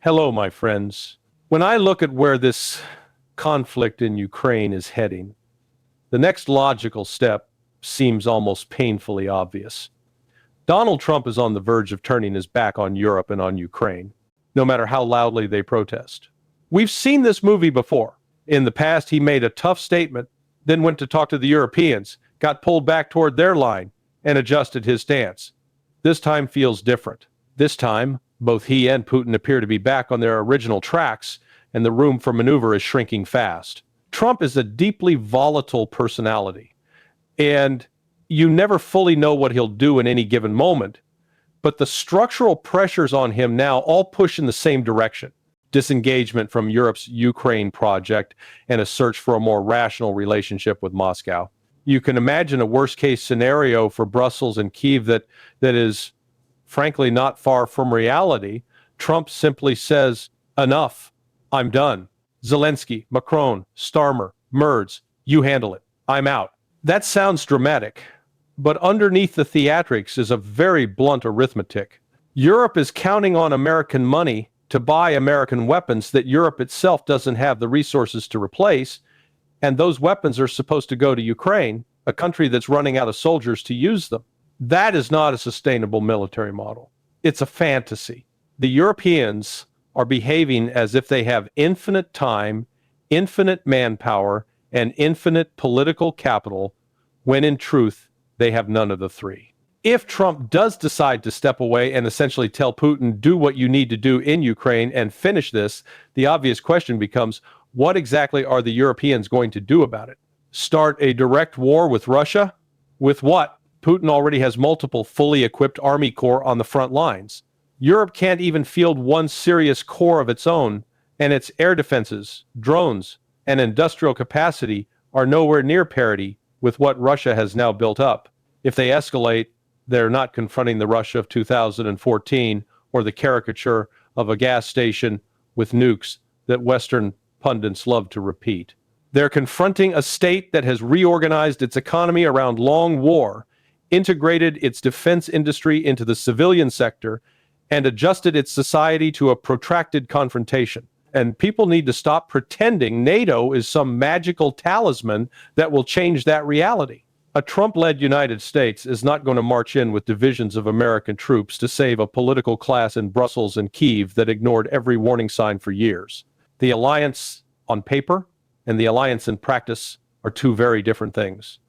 Hello, my friends. When I look at where this conflict in Ukraine is heading, the next logical step seems almost painfully obvious. Donald Trump is on the verge of turning his back on Europe and on Ukraine, no matter how loudly they protest. We've seen this movie before. In the past, he made a tough statement, then went to talk to the Europeans, got pulled back toward their line, and adjusted his stance. This time feels different. This time, both he and Putin appear to be back on their original tracks, and the room for maneuver is shrinking fast. Trump is a deeply volatile personality, and you never fully know what he'll do in any given moment, but the structural pressures on him now all push in the same direction. Disengagement from Europe's Ukraine project and a search for a more rational relationship with Moscow. You can imagine a worst-case scenario for Brussels and Kyiv that is frankly not far from reality. Trump simply says, enough, I'm done. Zelensky, Macron, Starmer, Merz, you handle it. I'm out. That sounds dramatic, but underneath the theatrics is a very blunt arithmetic. Europe is counting on American money to buy American weapons that Europe itself doesn't have the resources to replace, and those weapons are supposed to go to Ukraine, a country that's running out of soldiers to use them. That is not a sustainable military model. It's a fantasy. The Europeans are behaving as if they have infinite time, infinite manpower, and infinite political capital, when in truth, they have none of the three. If Trump does decide to step away and essentially tell Putin, do what you need to do in Ukraine and finish this, the obvious question becomes, what exactly are the Europeans going to do about it? Start a direct war with Russia? With what? Putin already has multiple fully equipped army corps on the front lines. Europe can't even field one serious corps of its own, and its air defenses, drones, and industrial capacity are nowhere near parity with what Russia has now built up. If they escalate, they're not confronting the Russia of 2014 or the caricature of a gas station with nukes that Western pundits love to repeat. They're confronting a state that has reorganized its economy around long war, integrated its defense industry into the civilian sector, and adjusted its society to a protracted confrontation. And people need to stop pretending NATO is some magical talisman that will change that reality. A Trump-led United States is not going to march in with divisions of American troops to save a political class in Brussels and Kyiv that ignored every warning sign for years. The alliance on paper and the alliance in practice are two very different things.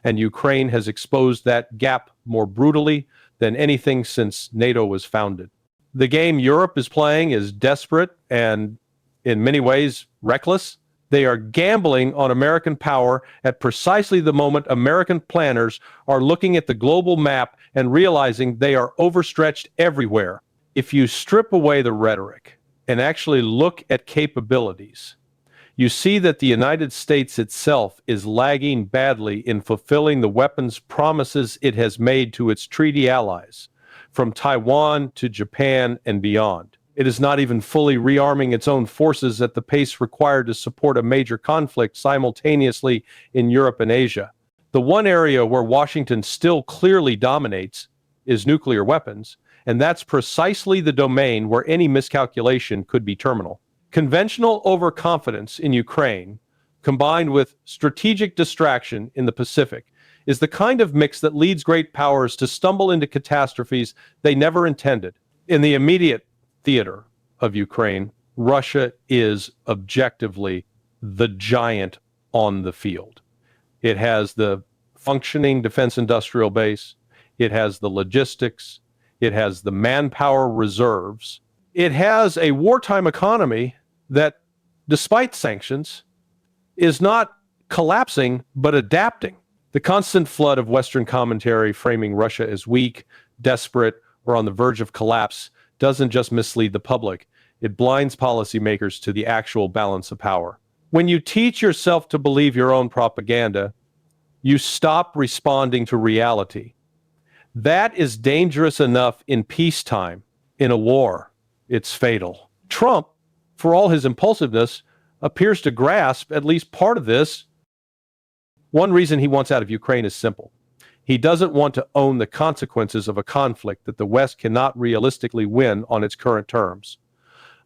And Ukraine has exposed that gap more brutally than anything since NATO was founded. The game Europe is playing is desperate and, in many ways, reckless. They are gambling on American power at precisely the moment American planners are looking at the global map and realizing they are overstretched everywhere. If you strip away the rhetoric and actually look at capabilities, you see that the United States itself is lagging badly in fulfilling the weapons promises it has made to its treaty allies, from Taiwan to Japan and beyond. It is not even fully rearming its own forces at the pace required to support a major conflict simultaneously in Europe and Asia. The one area where Washington still clearly dominates is nuclear weapons, and that's precisely the domain where any miscalculation could be terminal. Conventional overconfidence in Ukraine, combined with strategic distraction in the Pacific, is the kind of mix that leads great powers to stumble into catastrophes they never intended. In the immediate theater of Ukraine, Russia is objectively the giant on the field. It has the functioning defense industrial base, it has the logistics, it has the manpower reserves, it has a wartime economy that, despite sanctions, is not collapsing but adapting. The constant flood of Western commentary framing Russia as weak, desperate, or on the verge of collapse doesn't just mislead the public, it blinds policymakers to the actual balance of power. When you teach yourself to believe your own propaganda, you stop responding to reality. That is dangerous enough in peacetime. In a war, it's fatal. Trump, for all his impulsiveness, appears to grasp at least part of this. One reason he wants out of Ukraine is simple. He doesn't want to own the consequences of a conflict that the West cannot realistically win on its current terms.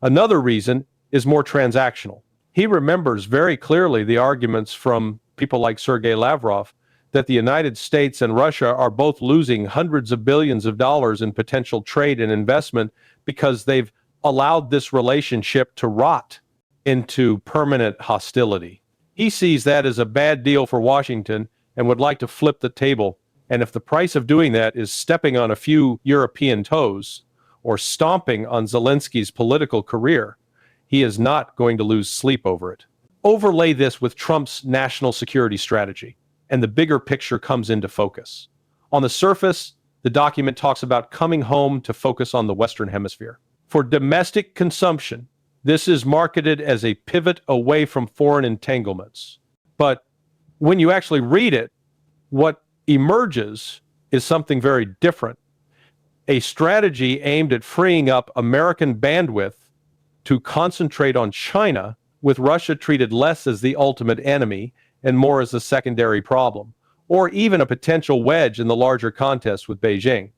Another reason is more transactional. He remembers very clearly the arguments from people like Sergei Lavrov that the United States and Russia are both losing hundreds of billions of dollars in potential trade and investment because they've allowed this relationship to rot into permanent hostility. He sees that as a bad deal for Washington and would like to flip the table. And if the price of doing that is stepping on a few European toes or stomping on Zelensky's political career, he is not going to lose sleep over it. Overlay this with Trump's national security strategy, and the bigger picture comes into focus. On the surface, the document talks about coming home to focus on the Western Hemisphere. For domestic consumption, this is marketed as a pivot away from foreign entanglements. But when you actually read it, what emerges is something very different. A strategy aimed at freeing up American bandwidth to concentrate on China, with Russia treated less as the ultimate enemy and more as a secondary problem, or even a potential wedge in the larger contest with Beijing.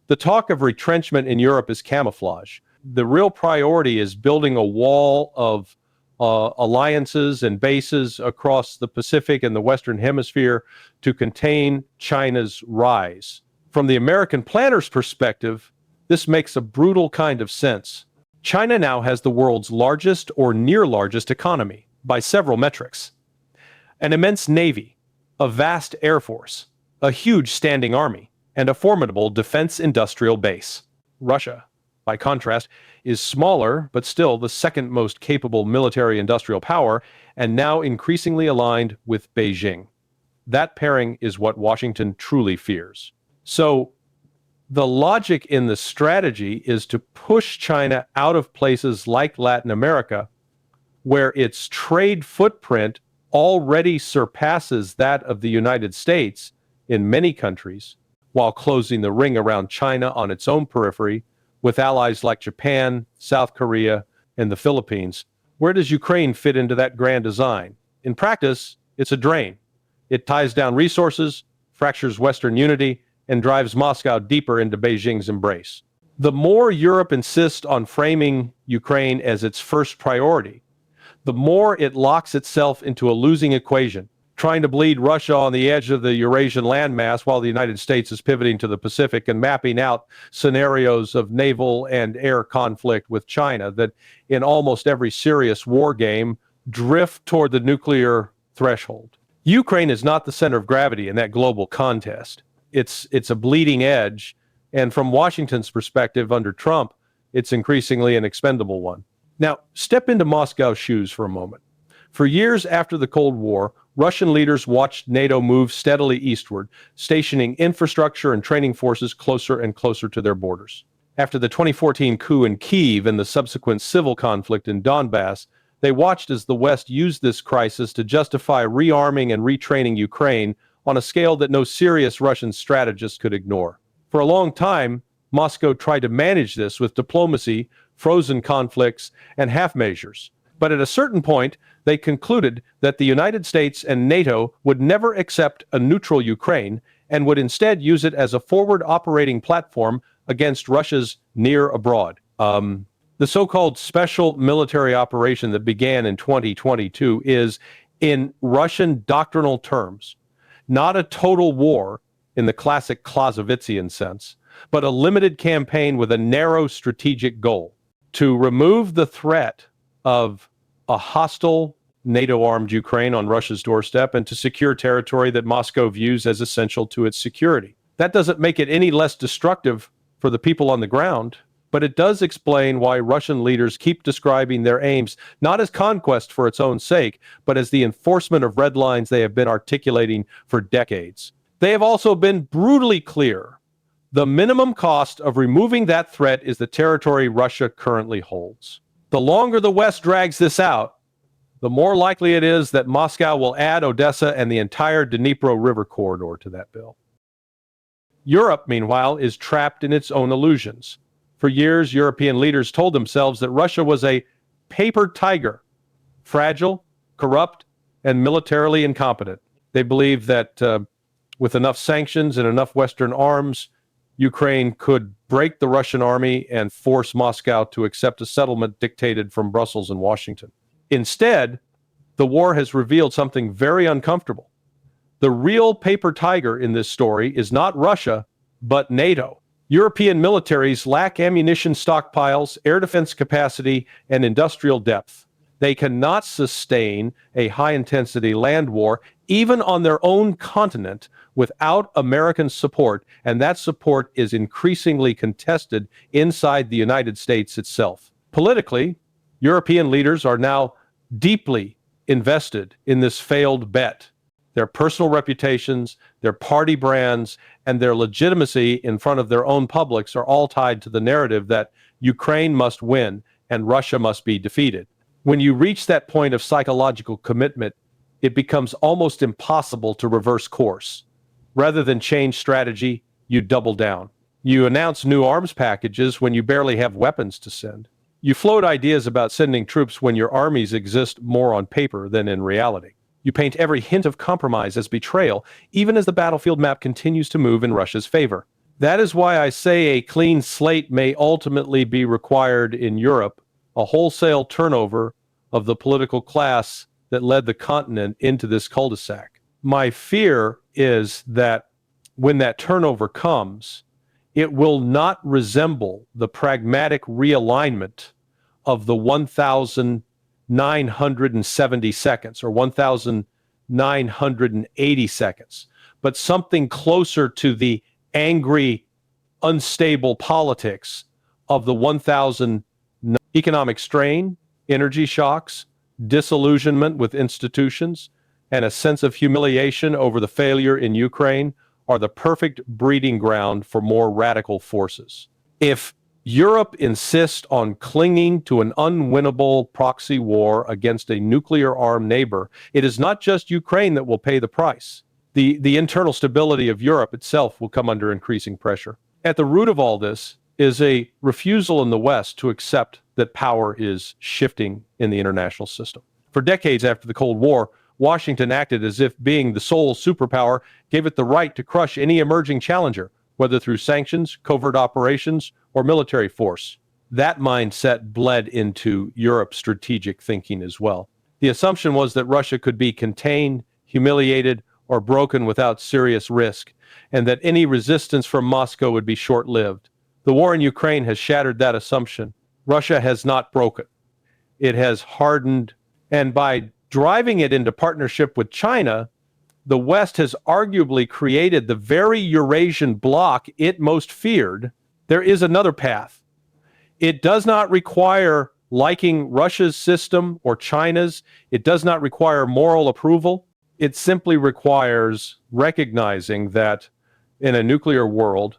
The talk of retrenchment in Europe is camouflage. The real priority is building a wall of alliances and bases across the Pacific and the Western Hemisphere to contain China's rise. From the American planner's perspective, this makes a brutal kind of sense. China now has the world's largest or near largest economy by several metrics. An immense navy, a vast air force, a huge standing army, and a formidable defense industrial base. Russia, by contrast, is smaller, but still the second most capable military industrial power, and now increasingly aligned with Beijing. That pairing is what Washington truly fears. So, the logic in the strategy is to push China out of places like Latin America, where its trade footprint already surpasses that of the United States in many countries, while closing the ring around China on its own periphery with allies like Japan, South Korea, and the Philippines. Where does Ukraine fit into that grand design? In practice, it's a drain. It ties down resources, fractures Western unity, and drives Moscow deeper into Beijing's embrace. The more Europe insists on framing Ukraine as its first priority, the more it locks itself into a losing equation, trying to bleed Russia on the edge of the Eurasian landmass while the United States is pivoting to the Pacific and mapping out scenarios of naval and air conflict with China that, in almost every serious war game, drift toward the nuclear threshold. Ukraine is not the center of gravity in that global contest. It's a bleeding edge, and from Washington's perspective under Trump, it's increasingly an expendable one. Now, step into Moscow's shoes for a moment. For years after the Cold War, Russian leaders watched NATO move steadily eastward, stationing infrastructure and training forces closer and closer to their borders. After the 2014 coup in Kyiv and the subsequent civil conflict in Donbass, they watched as the West used this crisis to justify rearming and retraining Ukraine on a scale that no serious Russian strategist could ignore. For a long time, Moscow tried to manage this with diplomacy, frozen conflicts, and half measures. But at a certain point, they concluded that the United States and NATO would never accept a neutral Ukraine and would instead use it as a forward operating platform against Russia's near abroad. The so-called special military operation that began in 2022 is, in Russian doctrinal terms, not a total war in the classic Clausewitzian sense, but a limited campaign with a narrow strategic goal: to remove the threat of a hostile NATO-armed Ukraine on Russia's doorstep and to secure territory that Moscow views as essential to its security. That doesn't make it any less destructive for the people on the ground, but it does explain why Russian leaders keep describing their aims not as conquest for its own sake, but as the enforcement of red lines they have been articulating for decades. They have also been brutally clear. The minimum cost of removing that threat is the territory Russia currently holds. The longer the West drags this out, the more likely it is that Moscow will add Odessa and the entire Dnipro River corridor to that bill. Europe, meanwhile, is trapped in its own illusions. For years, European leaders told themselves that Russia was a paper tiger, fragile, corrupt, and militarily incompetent. They believed that with enough sanctions and enough Western arms, Ukraine could break the Russian army and force Moscow to accept a settlement dictated from Brussels and Washington. Instead, the war has revealed something very uncomfortable. The real paper tiger in this story is not Russia, but NATO. European militaries lack ammunition stockpiles, air defense capacity, and industrial depth. They cannot sustain a high-intensity land war, even on their own continent, without American support, and that support is increasingly contested inside the United States itself. Politically, European leaders are now deeply invested in this failed bet. Their personal reputations, their party brands, and their legitimacy in front of their own publics are all tied to the narrative that Ukraine must win and Russia must be defeated. When you reach that point of psychological commitment, it becomes almost impossible to reverse course. Rather than change strategy, you double down. You announce new arms packages when you barely have weapons to send. You float ideas about sending troops when your armies exist more on paper than in reality. You paint every hint of compromise as betrayal, even as the battlefield map continues to move in Russia's favor. That is why I say a clean slate may ultimately be required in Europe, a wholesale turnover of the political class that led the continent into this cul-de-sac. My fear is that when that turnover comes, it will not resemble the pragmatic realignment of the 1,970 seconds or 1,980 seconds, but something closer to the angry, unstable politics of the 1,000 economic strain, energy shocks, disillusionment with institutions, and a sense of humiliation over the failure in Ukraine are the perfect breeding ground for more radical forces. If Europe insists on clinging to an unwinnable proxy war against a nuclear-armed neighbor, it is not just Ukraine that will pay the price. The internal stability of Europe itself will come under increasing pressure. At the root of all this is a refusal in the West to accept that power is shifting in the international system. For decades after the Cold War, Washington acted as if being the sole superpower gave it the right to crush any emerging challenger, whether through sanctions, covert operations, or military force. That mindset bled into Europe's strategic thinking as well. The assumption was that Russia could be contained, humiliated, or broken without serious risk, and that any resistance from Moscow would be short-lived. The war in Ukraine has shattered that assumption. Russia has not broken. It has hardened, and by driving it into partnership with China, the West has arguably created the very Eurasian bloc it most feared. There is another path. It does not require liking Russia's system or China's. It does not require moral approval. It simply requires recognizing that in a nuclear world,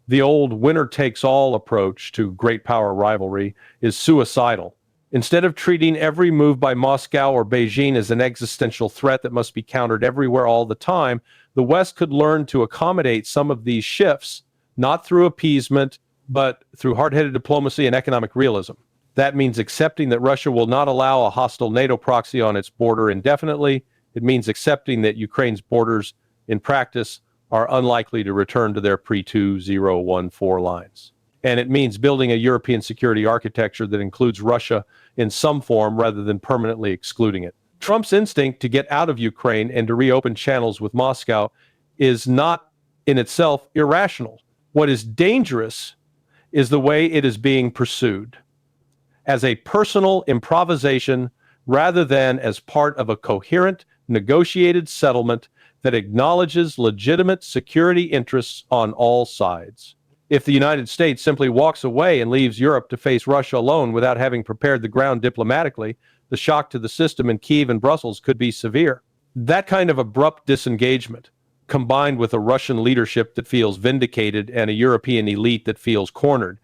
the old winner-takes-all approach to great power rivalry is suicidal. Instead of treating every move by Moscow or Beijing as an existential threat that must be countered everywhere all the time, the West could learn to accommodate some of these shifts, not through appeasement, but through hard-headed diplomacy and economic realism. That means accepting that Russia will not allow a hostile NATO proxy on its border indefinitely. It means accepting that Ukraine's borders, in practice, are unlikely to return to their pre-2014 lines. And it means building a European security architecture that includes Russia in some form rather than permanently excluding it. Trump's instinct to get out of Ukraine and to reopen channels with Moscow is not in itself irrational. What is dangerous is the way it is being pursued, as a personal improvisation rather than as part of a coherent, negotiated settlement that acknowledges legitimate security interests on all sides. If the United States simply walks away and leaves Europe to face Russia alone without having prepared the ground diplomatically, the shock to the system in Kyiv and Brussels could be severe. That kind of abrupt disengagement, combined with a Russian leadership that feels vindicated and a European elite that feels cornered,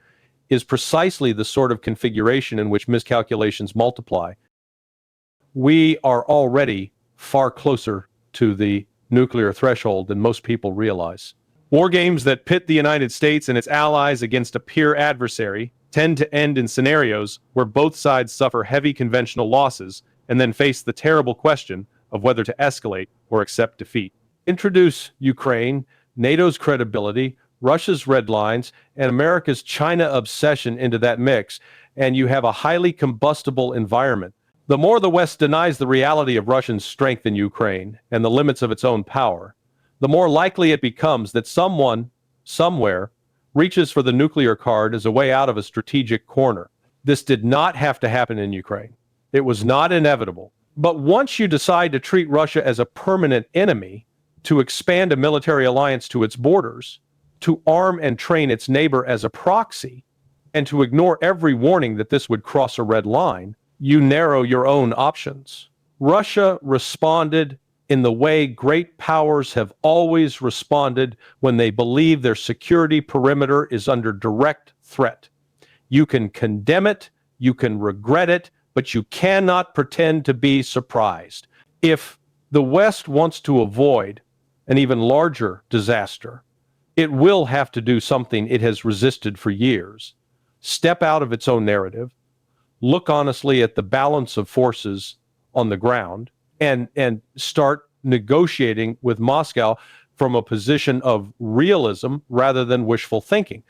is precisely the sort of configuration in which miscalculations multiply. We are already far closer to the nuclear threshold than most people realize. War games that pit the United States and its allies against a peer adversary tend to end in scenarios where both sides suffer heavy conventional losses and then face the terrible question of whether to escalate or accept defeat. Introduce Ukraine, NATO's credibility, Russia's red lines, and America's China obsession into that mix, and you have a highly combustible environment. The more the West denies the reality of Russian strength in Ukraine and the limits of its own power, the more likely it becomes that someone, somewhere, reaches for the nuclear card as a way out of a strategic corner. This did not have to happen in Ukraine. It was not inevitable. But once you decide to treat Russia as a permanent enemy, to expand a military alliance to its borders, to arm and train its neighbor as a proxy, and to ignore every warning that this would cross a red line, you narrow your own options. Russia responded in the way great powers have always responded when they believe their security perimeter is under direct threat. You can condemn it, you can regret it, but you cannot pretend to be surprised. If the West wants to avoid an even larger disaster, it will have to do something it has resisted for years. Step out of its own narrative, look honestly at the balance of forces on the ground, and start negotiating with Moscow from a position of realism rather than wishful thinking.